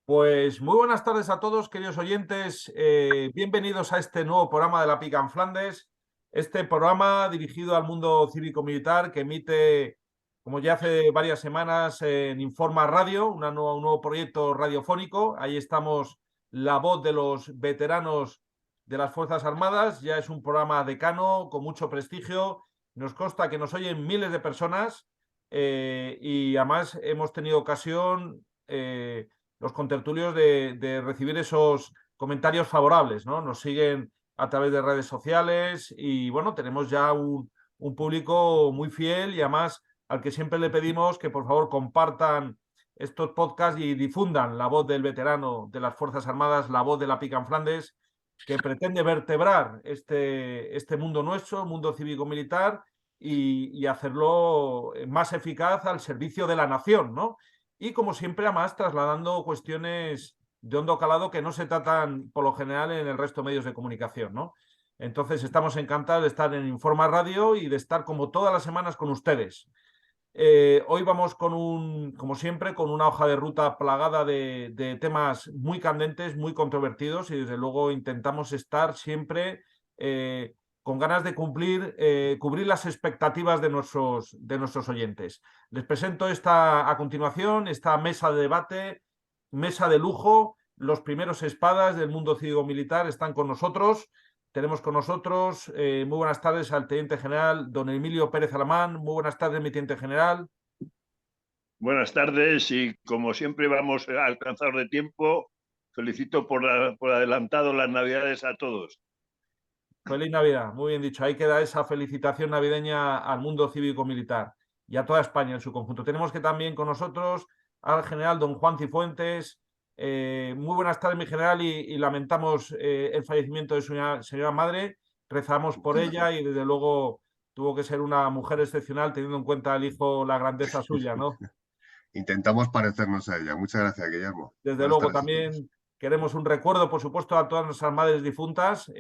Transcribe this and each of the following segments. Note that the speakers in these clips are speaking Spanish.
Pues muy buenas tardes a todos, queridos oyentes. Bienvenidos a este nuevo programa de la Pica en Flandes. Este programa dirigido al mundo cívico-militar que emite, como ya hace varias semanas, en Informa Radio, un nuevo proyecto radiofónico. Ahí estamos, la voz de los veteranos de las Fuerzas Armadas. Ya es un programa decano con mucho prestigio. Nos consta que nos oyen miles de personas y además hemos tenido ocasión los contertulios de recibir esos comentarios favorables, ¿no? Nos siguen a través de redes sociales y bueno, tenemos ya un público muy fiel y además al que siempre le pedimos que por favor compartan estos podcasts y difundan la voz del veterano de las Fuerzas Armadas, la voz de la Pica en Flandes, que pretende vertebrar este mundo nuestro, mundo cívico-militar, y hacerlo más eficaz al servicio de la nación, ¿no? Y como siempre, además, trasladando cuestiones de hondo calado que no se tratan por lo general en el resto de medios de comunicación, ¿no? Entonces, estamos encantados de estar en Informa Radio y de estar como todas las semanas con ustedes. Hoy vamos como siempre, con una hoja de ruta plagada de temas muy candentes, muy controvertidos y desde luego intentamos estar siempre con ganas de cubrir las expectativas de nuestros oyentes. Les presento a continuación esta mesa de debate, mesa de lujo. Los primeros espadas del mundo cívico-militar están con nosotros. Tenemos con nosotros, muy buenas tardes, al teniente general don Emilio Pérez Alamán. Muy buenas tardes, mi teniente general. Buenas tardes y como siempre vamos alcanzados de tiempo. Felicito por adelantado las Navidades a todos. Feliz Navidad, muy bien dicho. Ahí queda esa felicitación navideña al mundo cívico-militar y a toda España en su conjunto. Tenemos que también con nosotros al general don Juan Cifuentes. Muy buenas tardes, mi general, y lamentamos el fallecimiento de su señora madre. Rezamos por ella y desde luego tuvo que ser una mujer excepcional teniendo en cuenta el hijo, la grandeza suya, ¿no? Intentamos parecernos a ella. Muchas gracias, Guillermo. Desde Buenas luego tardes a todos. también queremos un recuerdo, por supuesto, a todas nuestras madres difuntas,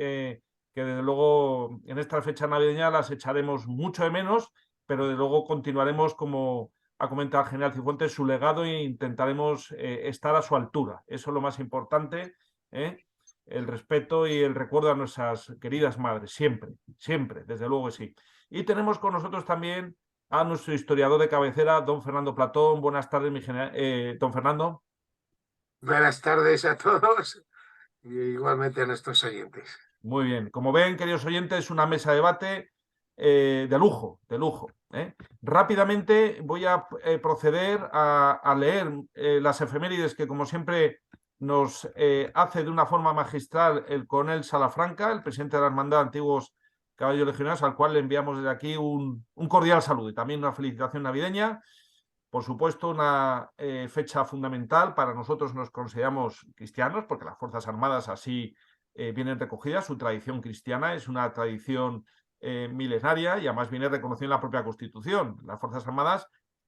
que desde luego en esta fecha navideña las echaremos mucho de menos, pero desde luego continuaremos, como ha comentado el general Cifuentes, su legado e intentaremos estar a su altura. Eso es lo más importante, ¿eh? El respeto y el recuerdo a nuestras queridas madres, siempre, siempre, desde luego que sí. Y tenemos con nosotros también a nuestro historiador de cabecera, don Fernando Platón. Buenas tardes, mi general, don Fernando. Buenas tardes a todos y igualmente a nuestros oyentes. Muy bien. Como ven, queridos oyentes, una mesa de debate de lujo, de lujo. Rápidamente voy a proceder a leer las efemérides que, como siempre, nos hace de una forma magistral el coronel Salafranca, el presidente de la Hermandad de Antiguos Caballeros Legionarios, al cual le enviamos desde aquí un cordial saludo y también una felicitación navideña. Por supuesto, una fecha fundamental para nosotros, nos consideramos cristianos, porque las Fuerzas Armadas así vienen recogidas. Su tradición cristiana es una tradición milenaria y además viene reconocida en la propia Constitución. Las Fuerzas Armadas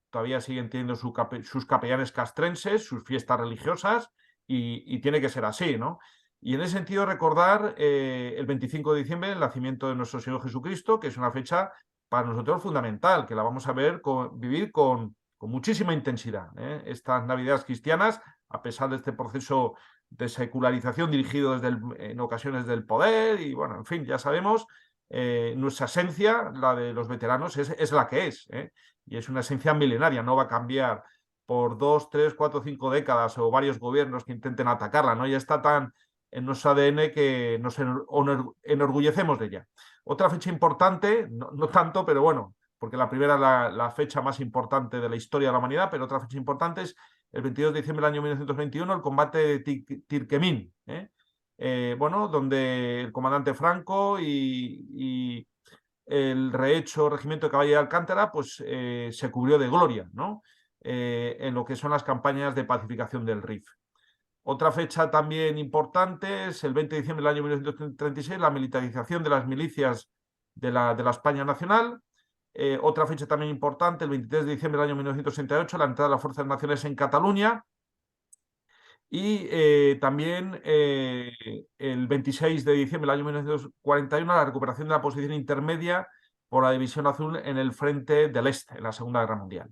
todavía siguen teniendo sus capellanes castrenses, sus fiestas religiosas y tiene que ser así, ¿no? Y en ese sentido recordar el 25 de diciembre el nacimiento de nuestro Señor Jesucristo, que es una fecha para nosotros fundamental, que la vamos a vivir con muchísima intensidad. Estas Navidades cristianas, a pesar de este proceso de secularización dirigido en ocasiones del poder y bueno, en fin, ya sabemos, nuestra esencia, la de los veteranos, es la que es, y es una esencia milenaria, no va a cambiar por 2, 3, 4, 5 décadas o varios gobiernos que intenten atacarla, ¿no? Ya está tan en nuestro ADN que nos enorgullecemos de ella. Otra fecha importante, no tanto, pero bueno, porque la primera es la fecha más importante de la historia de la humanidad, pero otra fecha importante es el 22 de diciembre del año 1921, el combate de Tirquemín, bueno, donde el comandante Franco y el rehecho Regimiento de Caballería de Alcántara pues, se cubrió de gloria, ¿no? En lo que son las campañas de pacificación del Rif. Otra fecha también importante es el 20 de diciembre del año 1936, la militarización de las milicias de la España nacional. Otra fecha también importante, el 23 de diciembre del año 1968, la entrada de las Fuerzas Nacionales en Cataluña. Y también el 26 de diciembre del año 1941, la recuperación de la posición intermedia por la División Azul en el frente del Este, en la Segunda Guerra Mundial.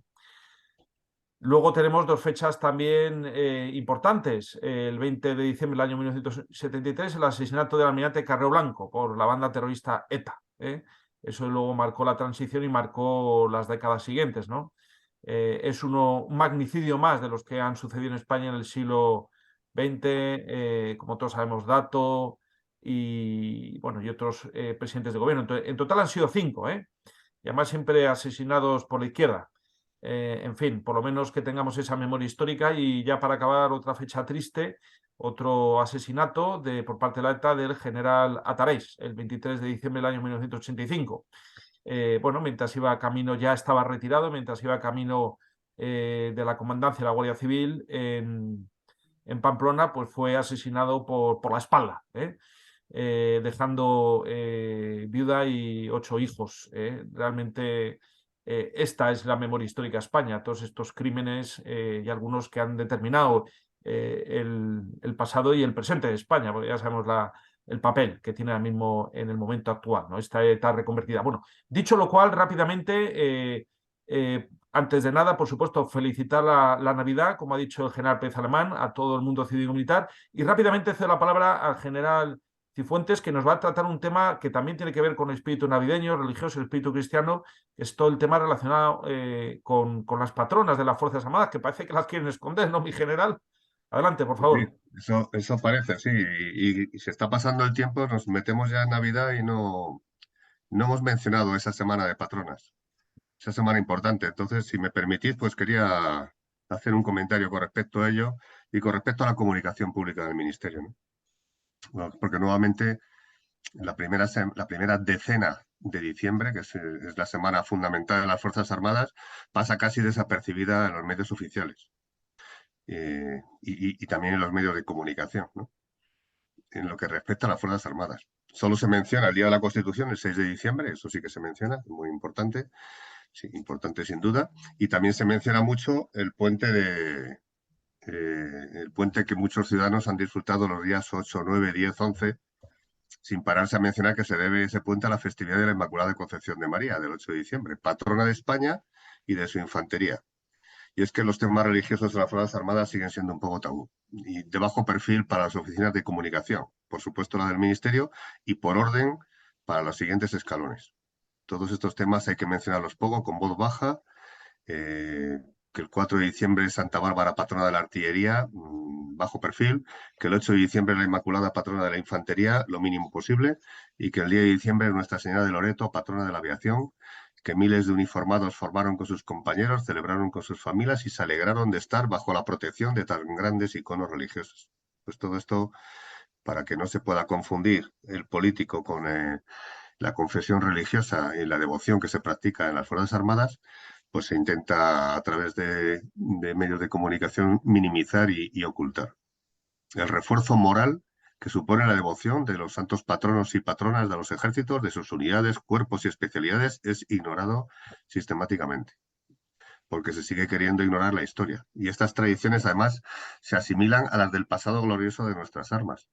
Luego tenemos dos fechas también importantes. El 20 de diciembre del año 1973, el asesinato del almirante Carrero Blanco por la banda terrorista ETA. Eso luego marcó la transición y marcó las décadas siguientes, ¿no? Es un magnicidio más de los que han sucedido en España en el siglo XX, como todos sabemos, Dato y, bueno, y otros presidentes de gobierno. En total han sido 5, y además siempre asesinados por la izquierda. En fin, por lo menos que tengamos esa memoria histórica. Y ya para acabar, otra fecha triste, otro asesinato por parte de la ETA del general Atarés, el 23 de diciembre del año 1985. Bueno, mientras iba camino, ya estaba retirado, mientras iba camino de la comandancia de la Guardia Civil en Pamplona, pues fue asesinado por la espalda, dejando viuda y 8 hijos. Realmente esta es la memoria histórica de España, todos estos crímenes y algunos que han determinado el pasado y el presente de España, porque ya sabemos el papel que tiene ahora mismo en el momento actual, ¿no? Esta ETA reconvertida. Bueno, dicho lo cual, rápidamente, antes de nada, por supuesto, felicitar la Navidad, como ha dicho el general Pérez Alemán, a todo el mundo cívico-militar, y rápidamente cedo la palabra al general Cifuentes, que nos va a tratar un tema que también tiene que ver con el espíritu navideño, religioso, el espíritu cristiano, que es todo el tema relacionado con las patronas de las Fuerzas Armadas, que parece que las quieren esconder, ¿no, mi general? Adelante, por favor. Sí, eso parece, sí. Y se está pasando el tiempo, nos metemos ya en Navidad y no hemos mencionado esa semana de patronas, esa semana importante. Entonces, si me permitís, pues quería hacer un comentario con respecto a ello y con respecto a la comunicación pública del Ministerio, ¿no? Bueno, porque nuevamente la primera decena de diciembre, que es la semana fundamental de las Fuerzas Armadas, pasa casi desapercibida en los medios oficiales y también en los medios de comunicación, ¿no? En lo que respecta a las Fuerzas Armadas. Solo se menciona el Día de la Constitución, el 6 de diciembre, eso sí que se menciona, muy importante, sí, importante sin duda, y también se menciona mucho el puente que muchos ciudadanos han disfrutado los días 8, 9, 10, 11, sin pararse a mencionar que se debe ese puente a la festividad de la Inmaculada Concepción de María, del 8 de diciembre, patrona de España y de su infantería. Y es que los temas religiosos de las Fuerzas Armadas siguen siendo un poco tabú y de bajo perfil para las oficinas de comunicación, por supuesto la del Ministerio, y por orden para los siguientes escalones. Todos estos temas hay que mencionarlos poco, con voz baja, que el 4 de diciembre es Santa Bárbara, patrona de la artillería, bajo perfil, que el 8 de diciembre es la Inmaculada, patrona de la infantería, lo mínimo posible, y que el 10 de diciembre es Nuestra Señora de Loreto, patrona de la aviación, que miles de uniformados formaron con sus compañeros, celebraron con sus familias y se alegraron de estar bajo la protección de tan grandes iconos religiosos. Pues todo esto, para que no se pueda confundir el político con la confesión religiosa y la devoción que se practica en las Fuerzas Armadas, pues se intenta a través de medios de comunicación minimizar y ocultar. El refuerzo moral que supone la devoción de los santos patronos y patronas de los ejércitos, de sus unidades, cuerpos y especialidades, es ignorado sistemáticamente, porque se sigue queriendo ignorar la historia. Y estas tradiciones, además, se asimilan a las del pasado glorioso de nuestras armas,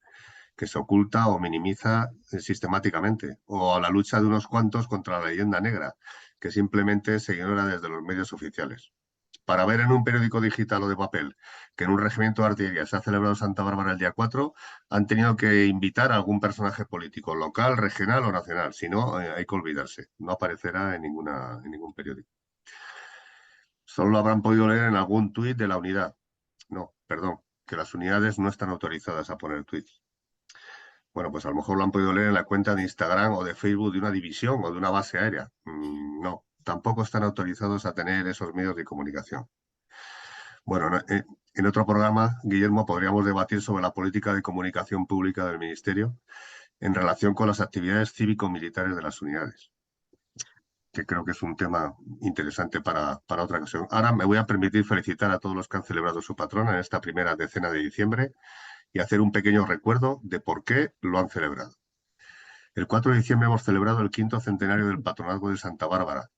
que se oculta o minimiza sistemáticamente, o a la lucha de unos cuantos contra la leyenda negra, que simplemente se ignora desde los medios oficiales. Para ver en un periódico digital o de papel que en un regimiento de artillería se ha celebrado Santa Bárbara el día 4, han tenido que invitar a algún personaje político, local, regional o nacional. Si no, hay que olvidarse. No aparecerá en ningún periódico. Solo lo habrán podido leer en algún tuit de la unidad. No, perdón, que las unidades no están autorizadas a poner tuits. Bueno, pues a lo mejor lo han podido leer en la cuenta de Instagram o de Facebook de una división o de una base aérea. No, tampoco están autorizados a tener esos medios de comunicación. Bueno, en otro programa, Guillermo, podríamos debatir sobre la política de comunicación pública del Ministerio en relación con las actividades cívico-militares de las unidades, que creo que es un tema interesante para otra ocasión. Ahora me voy a permitir felicitar a todos los que han celebrado su patrona en esta primera decena de diciembre y hacer un pequeño recuerdo de por qué lo han celebrado. El 4 de diciembre hemos celebrado el 5º centenario del patronazgo de Santa Bárbara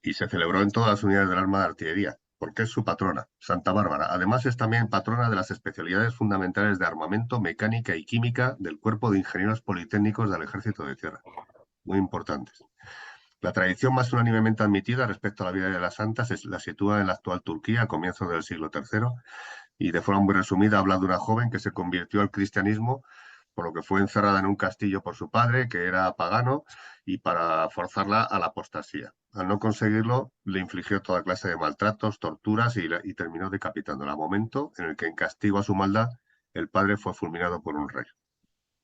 y se celebró en todas las unidades del arma de artillería, porque es su patrona, Santa Bárbara. Además es también patrona de las especialidades fundamentales de armamento, mecánica y química del Cuerpo de Ingenieros Politécnicos del Ejército de Tierra. Muy importantes. La tradición más unánimemente admitida respecto a la vida de las santas la sitúa en la actual Turquía a comienzos del siglo III y de forma muy resumida habla de una joven que se convirtió al cristianismo por lo que fue encerrada en un castillo por su padre, que era pagano, y para forzarla a la apostasía. Al no conseguirlo, le infligió toda clase de maltratos, torturas y terminó decapitándola, momento en el que en castigo a su maldad el padre fue fulminado por un rey.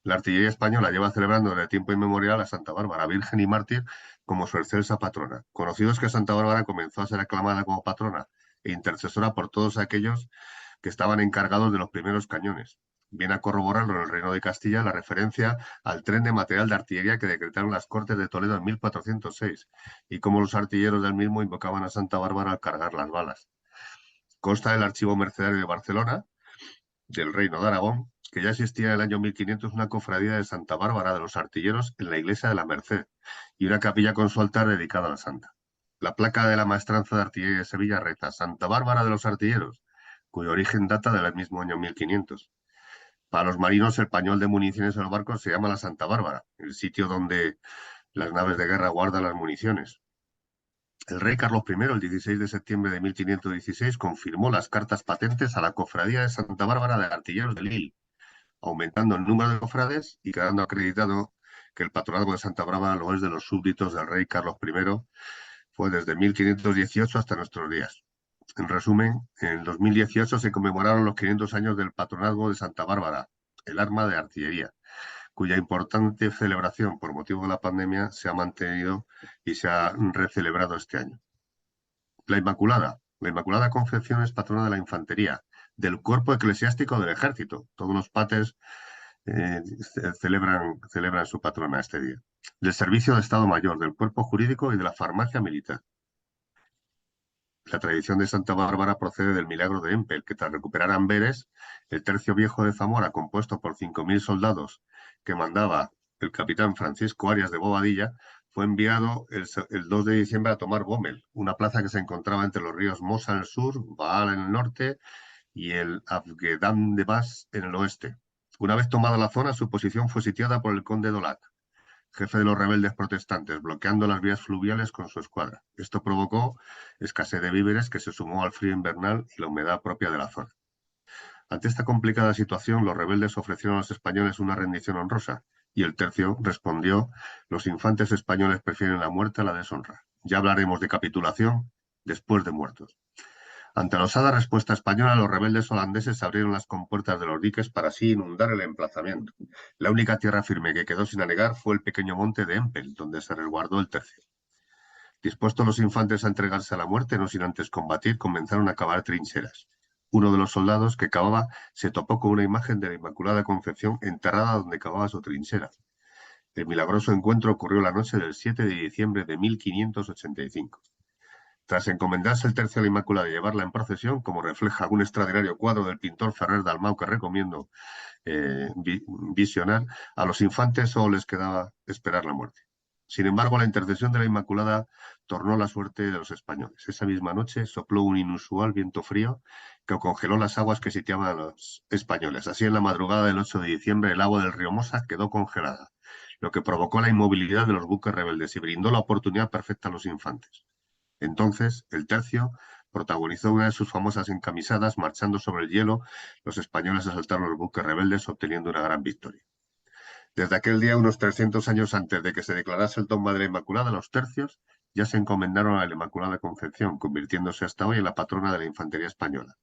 La artillería española lleva celebrando desde tiempo inmemorial a Santa Bárbara, virgen y mártir, como su excelsa patrona. Conocido es que Santa Bárbara comenzó a ser aclamada como patrona e intercesora por todos aquellos que estaban encargados de los primeros cañones. Viene a corroborarlo en el Reino de Castilla la referencia al tren de material de artillería que decretaron las Cortes de Toledo en 1406 y cómo los artilleros del mismo invocaban a Santa Bárbara al cargar las balas. Consta del Archivo Mercedario de Barcelona, del Reino de Aragón, que ya existía en el año 1500 una cofradía de Santa Bárbara de los Artilleros en la iglesia de la Merced y una capilla con su altar dedicada a la santa. La placa de la Maestranza de Artillería de Sevilla reza Santa Bárbara de los Artilleros, cuyo origen data del mismo año 1500. Para los marinos, el pañol de municiones en los barcos se llama la Santa Bárbara, el sitio donde las naves de guerra guardan las municiones. El rey Carlos I, el 16 de septiembre de 1516, confirmó las cartas patentes a la cofradía de Santa Bárbara de Artilleros de Lille, aumentando el número de cofrades y quedando acreditado que el patronazgo de Santa Bárbara lo es de los súbditos del rey Carlos I, fue desde 1518 hasta nuestros días. En resumen, en el 2018 se conmemoraron los 500 años del patronazgo de Santa Bárbara, el arma de artillería, cuya importante celebración por motivo de la pandemia se ha mantenido y se ha recelebrado este año. La Inmaculada Concepción es patrona de la infantería, del cuerpo eclesiástico del ejército. Todos los patres celebran su patrona este día. Del Servicio de Estado Mayor, del Cuerpo Jurídico y de la Farmacia Militar. La tradición de Santa Bárbara procede del milagro de Empel, que tras recuperar Amberes, el tercio viejo de Zamora, compuesto por 5.000 soldados que mandaba el capitán Francisco Arias de Bobadilla, fue enviado el 2 de diciembre a tomar Gómel, una plaza que se encontraba entre los ríos Mosa en el sur, Baal en el norte y el Afguedam de Bas en el oeste. Una vez tomada la zona, su posición fue sitiada por el conde Dolac, jefe de los rebeldes protestantes, bloqueando las vías fluviales con su escuadra. Esto provocó escasez de víveres que se sumó al frío invernal y la humedad propia de la zona. Ante esta complicada situación, los rebeldes ofrecieron a los españoles una rendición honrosa y el tercio respondió: los infantes españoles prefieren la muerte a la deshonra. Ya hablaremos de capitulación después de muertos. Ante la osada respuesta española, los rebeldes holandeses abrieron las compuertas de los diques para así inundar el emplazamiento. La única tierra firme que quedó sin anegar fue el pequeño monte de Empel, donde se resguardó el tercio. Dispuestos los infantes a entregarse a la muerte, no sin antes combatir, comenzaron a cavar trincheras. Uno de los soldados que cavaba se topó con una imagen de la Inmaculada Concepción enterrada donde cavaba su trinchera. El milagroso encuentro ocurrió la noche del 7 de diciembre de 1585. Tras encomendarse el tercio a la Inmaculada y llevarla en procesión, como refleja un extraordinario cuadro del pintor Ferrer Dalmau que recomiendo visionar, a los infantes solo les quedaba esperar la muerte. Sin embargo, la intercesión de la Inmaculada tornó la suerte de los españoles. Esa misma noche sopló un inusual viento frío que congeló las aguas que sitiaban a los españoles. Así, en la madrugada del 8 de diciembre, el agua del río Mosa quedó congelada, lo que provocó la inmovilidad de los buques rebeldes y brindó la oportunidad perfecta a los infantes. Entonces, el tercio protagonizó una de sus famosas encamisadas. Marchando sobre el hielo, los españoles asaltaron los buques rebeldes, obteniendo una gran victoria. Desde aquel día, unos 300 años antes de que se declarase el dogma de la Inmaculada, los tercios ya se encomendaron a la Inmaculada Concepción, convirtiéndose hasta hoy en la patrona de la infantería española.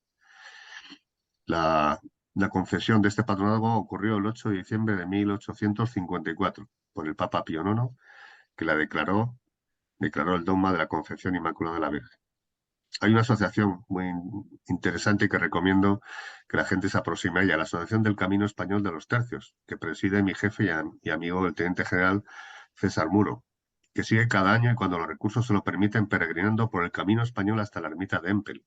La concesión de este patronazgo ocurrió el 8 de diciembre de 1854 por el Papa Pío IX, que la declaró el dogma de la Concepción Inmaculada de la Virgen. Hay una asociación muy interesante que recomiendo que la gente se aproxime a ella, la Asociación del Camino Español de los Tercios, que preside mi jefe y amigo el teniente general César Muro, que sigue cada año y cuando los recursos se lo permiten peregrinando por el camino español hasta la ermita de Empel,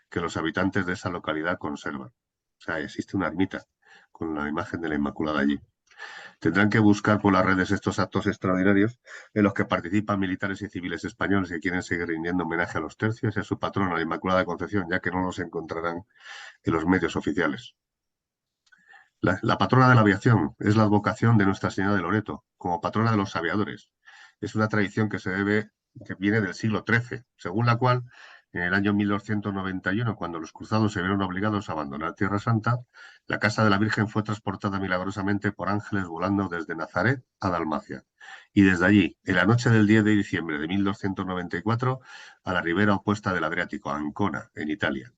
que los habitantes de esa localidad conservan. O sea, existe una ermita con la imagen de la Inmaculada allí. Tendrán que buscar por las redes estos actos extraordinarios en los que participan militares y civiles españoles que quieren seguir rindiendo homenaje a los tercios y a su patrona, la Inmaculada Concepción, ya que no los encontrarán en los medios oficiales. La patrona de la aviación es la advocación de Nuestra Señora de Loreto, como patrona de los aviadores. es una tradición que viene del siglo XIII, según la cual, en el año 1291, cuando los cruzados se vieron obligados a abandonar Tierra Santa, la casa de la Virgen fue transportada milagrosamente por ángeles volando desde Nazaret a Dalmacia. Y desde allí, en la noche del 10 de diciembre de 1294, a la ribera opuesta del Adriático, a Ancona, en Italia.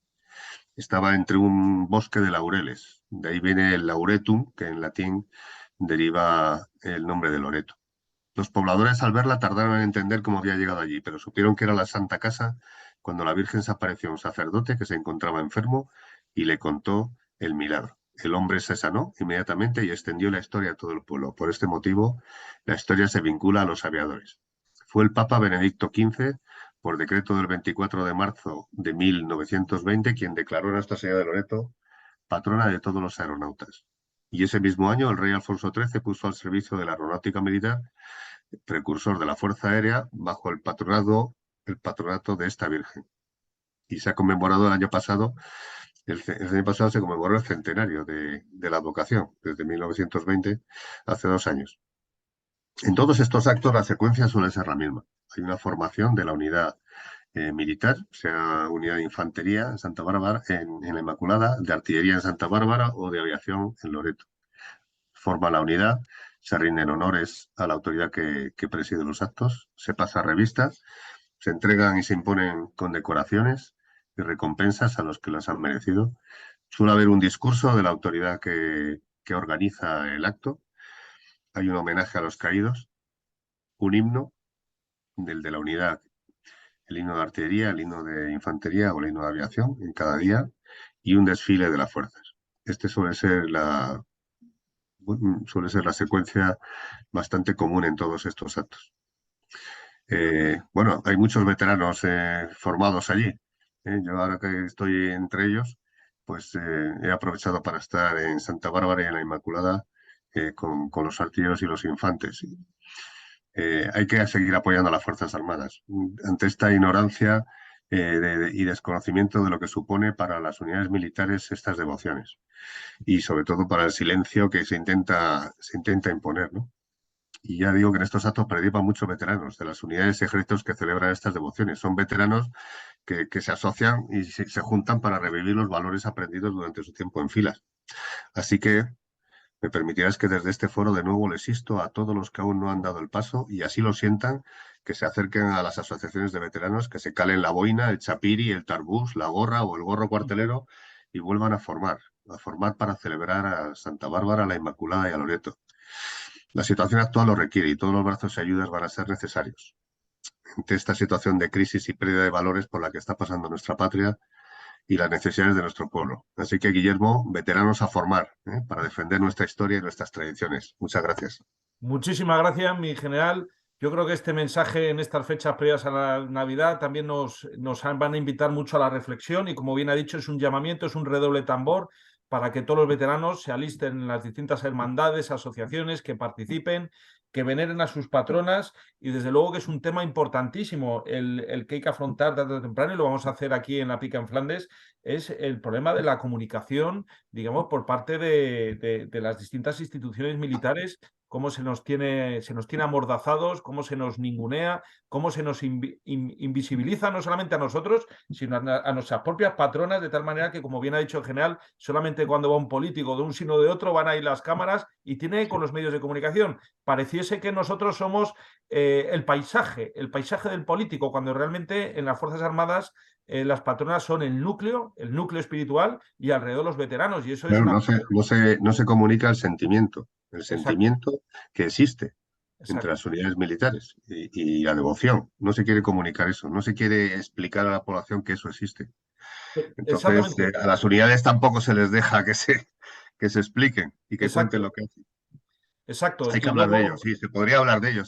Estaba entre un bosque de laureles. De ahí viene el lauretum, que en latín deriva el nombre de Loreto. Los pobladores al verla tardaron en entender cómo había llegado allí, pero supieron que era la Santa Casa cuando la Virgen se apareció a un sacerdote que se encontraba enfermo y le contó el milagro. El hombre se sanó inmediatamente y extendió la historia a todo el pueblo. Por este motivo, la historia se vincula a los aviadores. Fue el Papa Benedicto XV, por decreto del 24 de marzo de 1920, quien declaró a Nuestra Señora de Loreto patrona de todos los aeronautas. Y ese mismo año el rey Alfonso XIII puso al servicio de la aeronáutica militar, precursor de la Fuerza Aérea, bajo el patronato de esta Virgen. Y se ha conmemorado el año pasado se conmemoró el centenario de la advocación, desde 1920, hace 2 años. En todos estos actos la secuencia suele ser la misma. Hay una formación de la unidad militar, sea unidad de infantería en Santa Bárbara, en la Inmaculada, de artillería en Santa Bárbara o de aviación en Loreto. Forma la unidad, se rinden honores a la autoridad que preside los actos, se pasa revistas, se entregan y se imponen condecoraciones y recompensas a los que las han merecido. Suele haber un discurso de la autoridad que organiza el acto. Hay un homenaje a los caídos, un himno, del de la unidad, el himno de artillería, el himno de infantería o el himno de aviación en cada día y un desfile de las fuerzas. Este suele ser la secuencia bastante común en todos estos actos. Bueno, hay muchos veteranos formados allí. Yo ahora que estoy entre ellos, pues he aprovechado para estar en Santa Bárbara y en la Inmaculada con los artilleros y los infantes. Hay que seguir apoyando a las Fuerzas Armadas. Ante esta ignorancia y desconocimiento de lo que supone para las unidades militares estas devociones. Y sobre todo para el silencio que se intenta imponer, ¿no? Y ya digo que en estos actos participan muchos veteranos de las unidades y ejércitos que celebran estas devociones. Son veteranos que se asocian y se juntan para revivir los valores aprendidos durante su tiempo en filas. Así que me permitirás que desde este foro de nuevo les insto a todos los que aún no han dado el paso y así lo sientan, que se acerquen a las asociaciones de veteranos, que se calen la boina, el chapiri, el tarbús, la gorra o el gorro cuartelero y vuelvan a formar para celebrar a Santa Bárbara, a la Inmaculada y a Loreto. La situación actual lo requiere y todos los brazos y ayudas van a ser necesarios. Ante esta situación de crisis y pérdida de valores por la que está pasando nuestra patria y las necesidades de nuestro pueblo. Así que, Guillermo, veteranos a formar para defender nuestra historia y nuestras tradiciones. Muchas gracias. Muchísimas gracias, mi general. Yo creo que este mensaje en estas fechas previas a la Navidad también nos van a invitar mucho a la reflexión y, como bien ha dicho, es un llamamiento, es un redoble tambor para que todos los veteranos se alisten en las distintas hermandades, asociaciones, que participen, que veneren a sus patronas y desde luego que es un tema importantísimo el que hay que afrontar tarde o temprano y lo vamos a hacer aquí en la Pica en Flandes, es el problema de la comunicación, digamos, por parte de las distintas instituciones militares, cómo se nos tiene amordazados, cómo se nos ningunea, cómo se nos invisibiliza no solamente a nosotros, sino a nuestras propias patronas, de tal manera que, como bien ha dicho el general, solamente cuando va un político de un sino de otro van a ir las cámaras y tiene con los medios de comunicación. Pareciese que nosotros somos el paisaje del político, cuando realmente en las Fuerzas Armadas las patronas son el núcleo espiritual y alrededor los veteranos. Y eso Claro, es no se comunica el sentimiento que existe entre Exacto. las unidades militares y la devoción. No se quiere comunicar eso, no se quiere explicar a la población que eso existe. Entonces, a las unidades tampoco se les deja que se expliquen y que cuenten lo que hacen. Exacto. Hay que hablar de ello, sí, se podría hablar de ello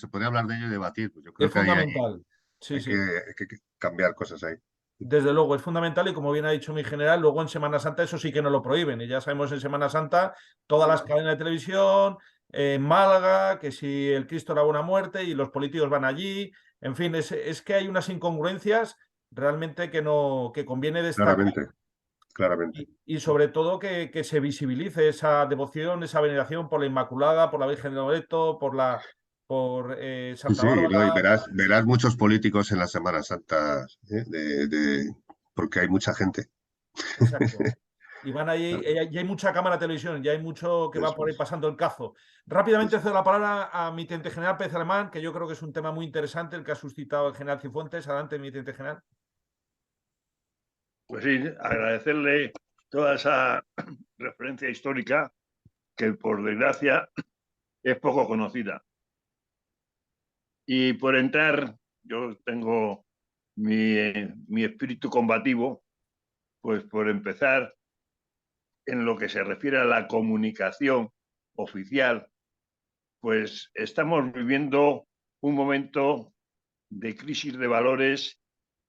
y debatir. Pues yo creo es que fundamental. hay que cambiar cosas ahí. Desde luego, es fundamental y como bien ha dicho mi general, luego en Semana Santa eso sí que no lo prohíben. Y ya sabemos en Semana Santa todas las cadenas de televisión, en Málaga, que si el Cristo era una muerte y los políticos van allí. En fin, es que hay unas incongruencias realmente que conviene destacar. Claramente. Y sobre todo que se visibilice esa devoción, esa veneración por la Inmaculada, por la Virgen de Loreto, por la por Sí, Santa sí, ¿no? Y Bárbara. verás muchos políticos en la Semana Santa, porque hay mucha gente. Exacto. Y van ahí, y hay mucha cámara de televisión, ya hay mucho que va Eso por ahí es. pasando el cazo. Sí, Rápidamente sí. cedo la palabra a mi teniente general Pérez Alemán, que yo creo que es un tema muy interesante el que ha suscitado el general Cifuentes. Adelante, mi teniente general. Pues sí, agradecerle toda esa referencia histórica que, por desgracia, es poco conocida. Y por entrar, yo tengo mi espíritu combativo, pues por empezar, en lo que se refiere a la comunicación oficial, pues estamos viviendo un momento de crisis de valores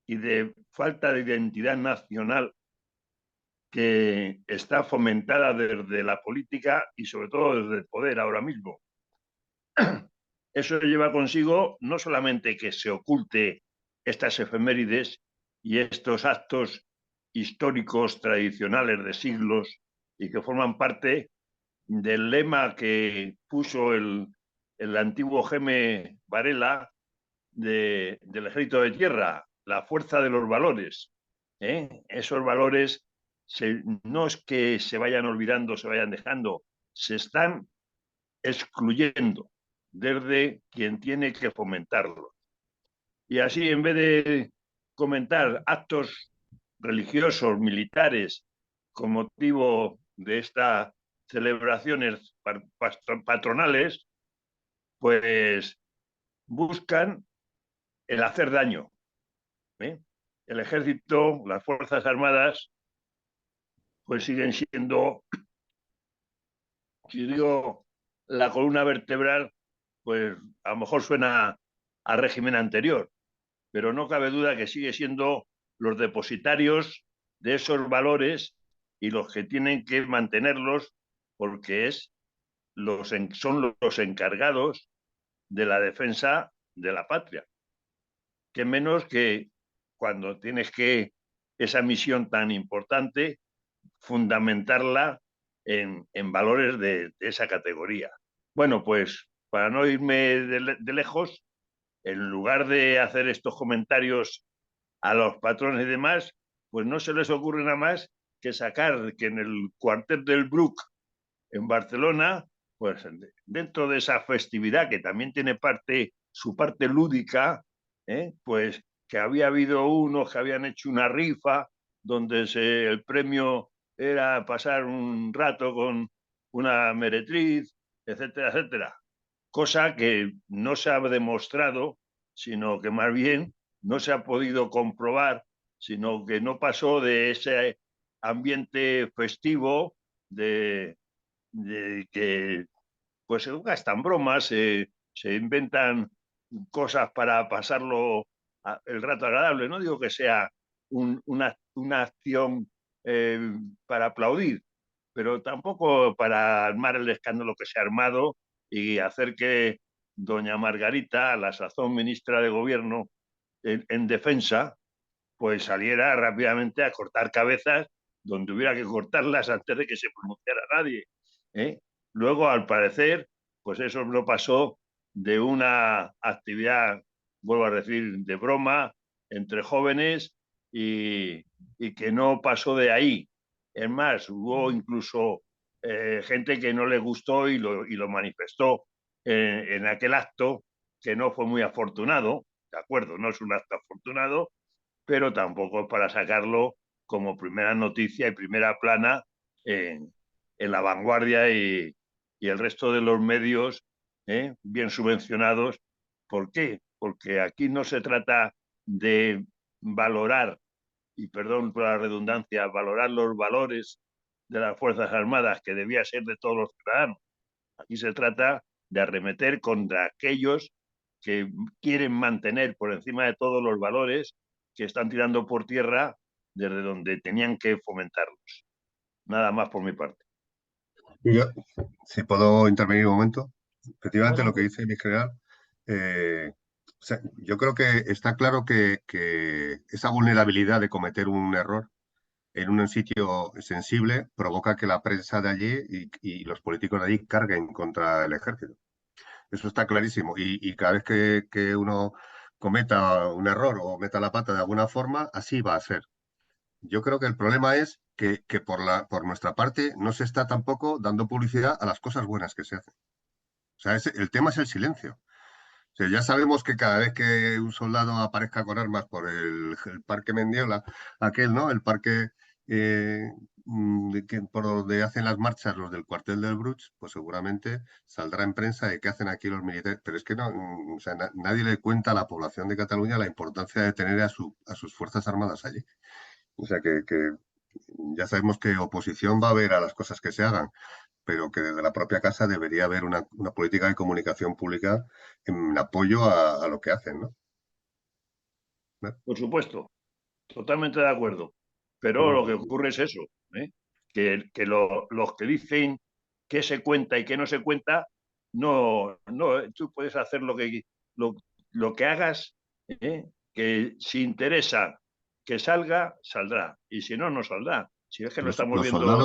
y de falta de identidad nacional que está fomentada desde la política y sobre todo desde el poder ahora mismo. Eso lleva consigo no solamente que se oculte estas efemérides y estos actos históricos tradicionales de siglos y que forman parte del lema que puso el antiguo Jaime Varela del Ejército de Tierra, la fuerza de los valores. Esos valores no es que se vayan olvidando, se vayan dejando, se están excluyendo desde quien tiene que fomentarlo. Y así, en vez de comentar actos religiosos, militares, con motivo de estas celebraciones patronales, pues buscan el hacer daño. ¿eh? El ejército, las Fuerzas Armadas, pues siguen siendo, si digo, la columna vertebral, pues a lo mejor suena a régimen anterior, pero no cabe duda que sigue siendo los depositarios de esos valores y los que tienen que mantenerlos porque son los encargados de la defensa de la patria. Que menos que cuando tienes que esa misión tan importante, fundamentarla en valores de esa categoría. Bueno, pues para no irme de lejos, en lugar de hacer estos comentarios a los patrones y demás, pues no se les ocurre nada más que sacar que en el cuartel del Bruc, en Barcelona, pues dentro de esa festividad que también tiene su parte lúdica, pues que había habido unos que habían hecho una rifa donde el premio era pasar un rato con una meretriz, etcétera, etcétera. Cosa que no se ha demostrado, sino que más bien no se ha podido comprobar, sino que no pasó de ese ambiente festivo de que pues se gastan bromas, se inventan cosas para pasarlo el rato agradable. No digo que sea una acción para aplaudir, pero tampoco para armar el escándalo que se ha armado y hacer que doña Margarita, la sazón ministra de Gobierno en defensa, pues saliera rápidamente a cortar cabezas donde hubiera que cortarlas antes de que se pronunciara nadie. Luego, al parecer, pues eso no pasó de una actividad, vuelvo a decir, de broma entre jóvenes y que no pasó de ahí. Es más, hubo incluso gente que no le gustó y lo manifestó en aquel acto, que no fue muy afortunado, de acuerdo, no es un acto afortunado, pero tampoco para sacarlo como primera noticia y primera plana en La Vanguardia y el resto de los medios bien subvencionados. ¿Por qué? Porque aquí no se trata de valorar, y perdón por la redundancia, valorar los valores de las Fuerzas Armadas, que debía ser de todos los ciudadanos. Aquí se trata de arremeter contra aquellos que quieren mantener por encima de todos los valores que están tirando por tierra desde donde tenían que fomentarlos. Nada más por mi parte. Y yo, si puedo intervenir un momento, efectivamente lo que Adelante. dice mi general, o sea, yo creo que está claro que esa vulnerabilidad de cometer un error en un sitio sensible provoca que la prensa de allí y los políticos de allí carguen contra el ejército. Eso está clarísimo. Y cada vez que uno cometa un error o meta la pata de alguna forma, así va a ser. Yo creo que el problema es que por nuestra parte no se está tampoco dando publicidad a las cosas buenas que se hacen. O sea, el tema es el silencio. O sea, ya sabemos que cada vez que un soldado aparezca con armas por el parque Mendiola, aquel, ¿no? El parque por donde hacen las marchas los del cuartel del Bruch, pues seguramente saldrá en prensa de qué hacen aquí los militares. Pero es que no, o sea, nadie le cuenta a la población de Cataluña la importancia de tener a sus Fuerzas Armadas allí. O sea, que ya sabemos que oposición va a haber a las cosas que se hagan, pero que desde la propia casa debería haber una política de comunicación pública en apoyo a lo que hacen, ¿no? Por supuesto, totalmente de acuerdo. Pero lo que ocurre es eso, ¿eh? Los que dicen qué se cuenta y qué no se cuenta, no, tú puedes hacer lo que hagas, ¿eh? Que si interesa que salga, saldrá. Y si no, no saldrá. Si es que lo estamos viendo en muchos...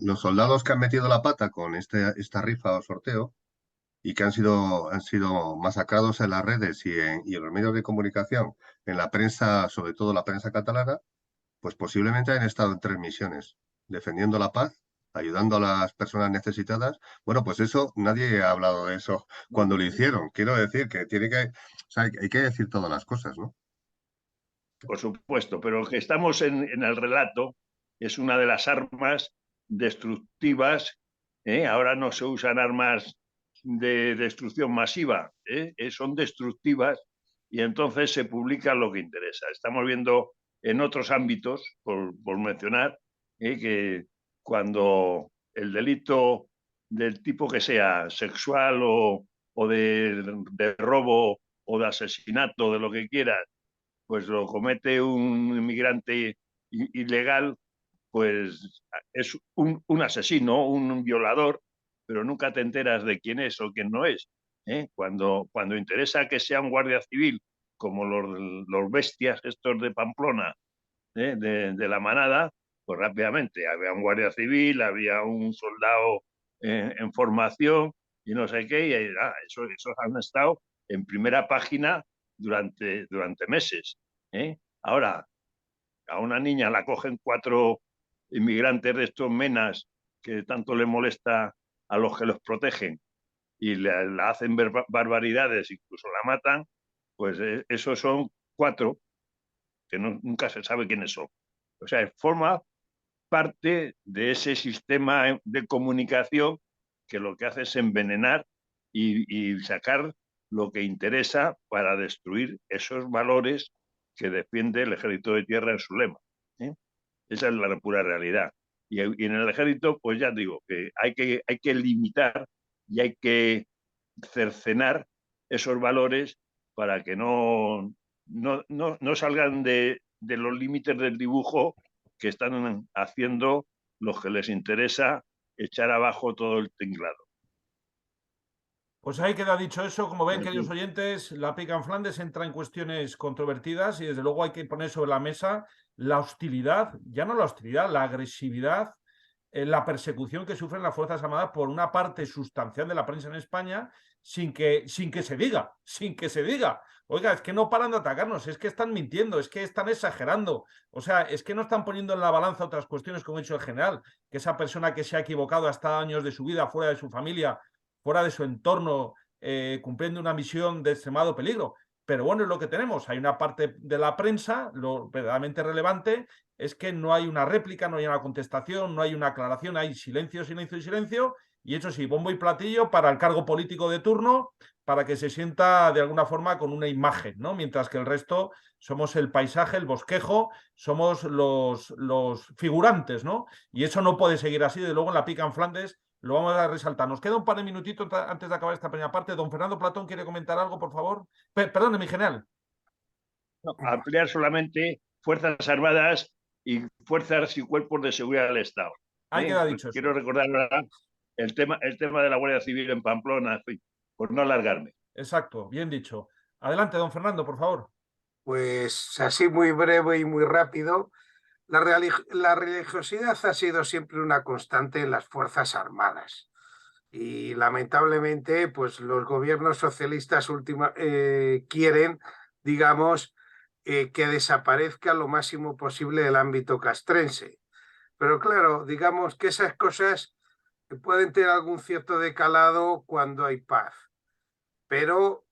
Los soldados que han metido la pata con esta rifa o sorteo y que han sido masacrados en las redes y en los medios de comunicación, en la prensa, sobre todo la prensa catalana, pues posiblemente han estado en 3 misiones, defendiendo la paz, ayudando a las personas necesitadas. Bueno, pues eso, nadie ha hablado de eso cuando lo hicieron. Quiero decir que o sea, hay que decir todas las cosas, ¿no? Por supuesto, pero que estamos en el relato es una de las armas destructivas. Ahora no se usan armas de destrucción masiva, son destructivas y entonces se publica lo que interesa. Estamos viendo en otros ámbitos, por mencionar, que cuando el delito del tipo que sea, sexual o de robo o de asesinato, de lo que quieras, pues lo comete un inmigrante ilegal, pues es un asesino, un violador, pero nunca te enteras de quién es o quién no es. Cuando interesa que sea un guardia civil, como los bestias estos de Pamplona, de la manada, pues rápidamente había un guardia civil, había un soldado en formación y no sé qué, y esos han estado en primera página durante meses. Ahora, a una niña la cogen 4 inmigrantes de estos menas que tanto le molesta a los que los protegen y la hacen ver barbaridades, incluso la matan, pues esos son 4 que nunca se sabe quiénes son. O sea, forma parte de ese sistema de comunicación que lo que hace es envenenar y sacar lo que interesa para destruir esos valores que defiende el Ejército de Tierra en su lema. Esa es la pura realidad. Y en el Ejército, pues ya digo, que hay que limitar y hay que cercenar esos valores para que no salgan de los límites del dibujo que están haciendo los que les interesa echar abajo todo el tinglado. Pues ahí queda dicho eso. Como ven, queridos oyentes, la pica en Flandes entra en cuestiones controvertidas y desde luego hay que poner sobre la mesa la hostilidad, ya no la hostilidad, la agresividad, la persecución que sufren las Fuerzas Armadas por una parte sustancial de la prensa en España sin que se diga. Oiga, es que no paran de atacarnos, es que están mintiendo, es que están exagerando. O sea, es que no están poniendo en la balanza otras cuestiones, como ha dicho el general, que esa persona que se ha equivocado ha estado años de su vida fuera de su familia, fuera de su entorno, cumpliendo una misión de extremado peligro. Pero bueno, es lo que tenemos. Hay una parte de la prensa, lo verdaderamente relevante es que no hay una réplica, no hay una contestación, no hay una aclaración, hay silencio, silencio y silencio. Y eso sí, bombo y platillo para el cargo político de turno, para que se sienta de alguna forma con una imagen, ¿no? Mientras que el resto somos el paisaje, el bosquejo, somos los figurantes, ¿no? Y eso no puede seguir así. De luego en la pica en Flandes lo vamos a resaltar. Nos queda un par de minutitos antes de acabar esta primera parte. Don Fernando Platón, ¿quiere comentar algo, por favor? Perdón, mi general. No, ampliar solamente Fuerzas Armadas y Fuerzas y Cuerpos de Seguridad del Estado. Ahí queda dicho pues quiero recordar ahora el tema de la Guardia Civil en Pamplona, en fin, por no alargarme. Exacto, bien dicho. Adelante, don Fernando, por favor. Pues así muy breve y muy rápido. La religiosidad ha sido siempre una constante en las Fuerzas Armadas. Y lamentablemente, pues los gobiernos socialistas quieren, digamos, que desaparezca lo máximo posible el ámbito castrense. Pero claro, digamos que esas cosas pueden tener algún cierto decalado cuando hay paz. Pero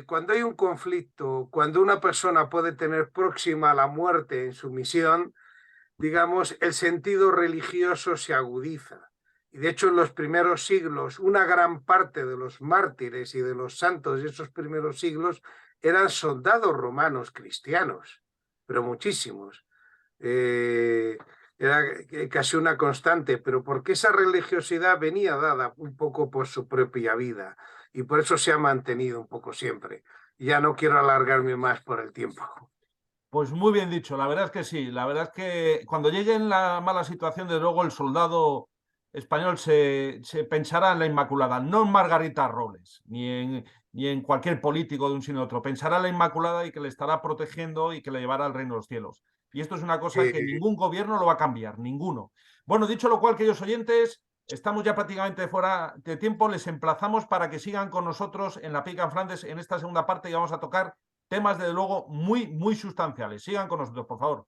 cuando hay un conflicto, cuando una persona puede tener próxima a la muerte en su misión, digamos, el sentido religioso se agudiza. Y de hecho, en los primeros siglos, una gran parte de los mártires y de los santos de esos primeros siglos eran soldados romanos cristianos, pero muchísimos. Era casi una constante, pero porque esa religiosidad venía dada un poco por su propia vida y por eso se ha mantenido un poco siempre. Ya no quiero alargarme más por el tiempo. Pues muy bien dicho, la verdad es que sí, la verdad es que cuando llegue en la mala situación, de luego el soldado español se pensará en la Inmaculada, no en Margarita Robles, ni en cualquier político de un sino otro, pensará en la Inmaculada y que le estará protegiendo y que le llevará al reino de los cielos. Y esto es una cosa que ningún gobierno lo va a cambiar, ninguno. Bueno, dicho lo cual, queridos oyentes, estamos ya prácticamente fuera de tiempo, les emplazamos para que sigan con nosotros en La Pica en Flandes en esta segunda parte y vamos a tocar temas, desde luego, muy, muy sustanciales. Sigan con nosotros, por favor.